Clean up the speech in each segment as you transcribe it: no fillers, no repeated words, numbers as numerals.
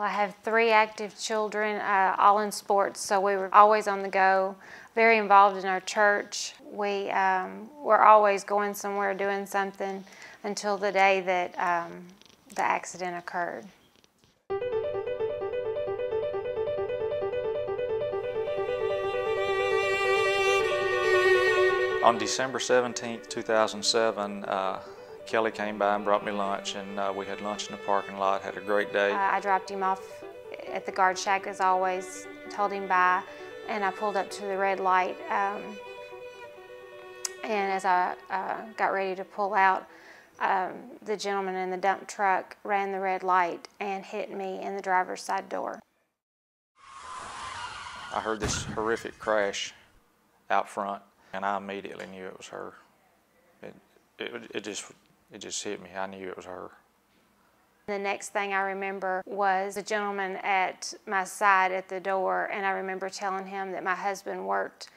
Well, I have 3 active children, all in sports, so we were always on the go, very involved in our church. We were always going somewhere, doing something, until the day that the accident occurred. On December 17th, 2007, Kelly came by and brought me lunch, and we had lunch in the parking lot, had a great day. I dropped him off at the guard shack as always, told him bye, and I pulled up to the red light. And as I got ready to pull out, the gentleman in the dump truck ran the red light and hit me in the driver's side door. I heard this horrific crash out front, and I immediately knew it was her. It just hit me. I knew it was her. The next thing I remember was the gentleman at my side at the door, and I remember telling him that my husband worked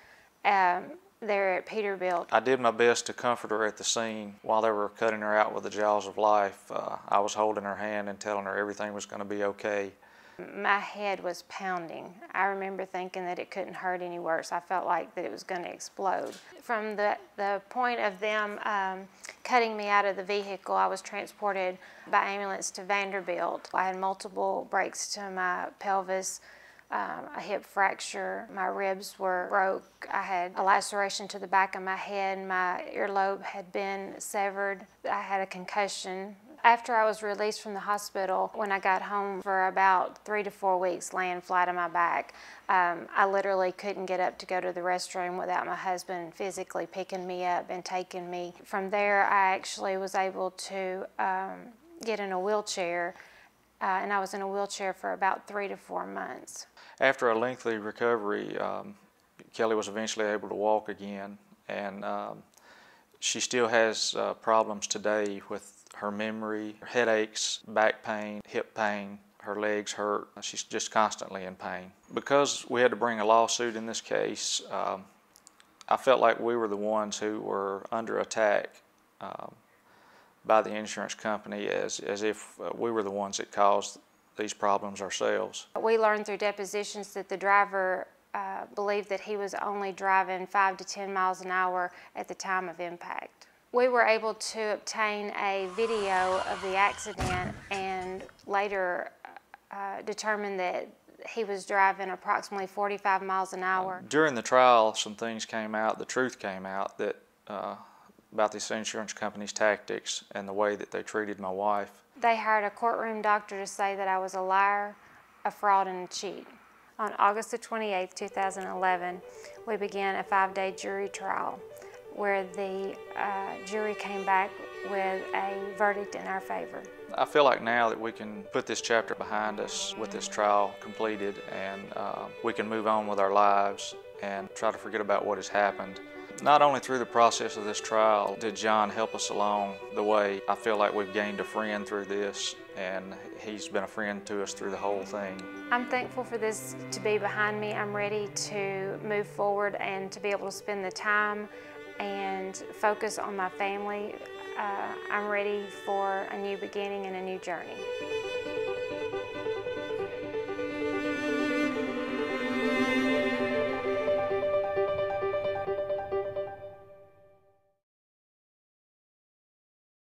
there at Peterbilt. I did my best to comfort her at the scene. While they were cutting her out with the jaws of life, I was holding her hand and telling her everything was going to be okay. My head was pounding. I remember thinking that it couldn't hurt any worse. I felt like that it was going to explode. From the point of them cutting me out of the vehicle, I was transported by ambulance to Vanderbilt. I had multiple breaks to my pelvis, a hip fracture, my ribs were broke, I had a laceration to the back of my head, my earlobe had been severed, I had a concussion. After I was released from the hospital, when I got home for about 3 to 4 weeks laying flat on my back, I literally couldn't get up to go to the restroom without my husband physically picking me up and taking me. From there, I actually was able to get in a wheelchair, and I was in a wheelchair for about 3 to 4 months. After a lengthy recovery, Kelly was eventually able to walk again, and she still has problems today with her memory, her headaches, back pain, hip pain, her legs hurt. She's just constantly in pain. Because we had to bring a lawsuit in this case, I felt like we were the ones who were under attack by the insurance company as if we were the ones that caused these problems ourselves. We learned through depositions that the driver believed that he was only driving 5 to 10 miles an hour at the time of impact. We were able to obtain a video of the accident and later determined that he was driving approximately 45 miles an hour. During the trial, some things came out, the truth came out that about this insurance company's tactics and the way that they treated my wife. They hired a courtroom doctor to say that I was a liar, a fraud, and a cheat. On August the 28th, 2011, we began a 5-day jury trial where the jury came back with a verdict in our favor. I feel like now that we can put this chapter behind us with this trial completed, and we can move on with our lives and try to forget about what has happened. Not only through the process of this trial did John help us along the way. I feel like we've gained a friend through this, and he's been a friend to us through the whole thing. I'm thankful for this to be behind me. I'm ready to move forward and to be able to spend the time and focus on my family. I'm ready for a new beginning and a new journey.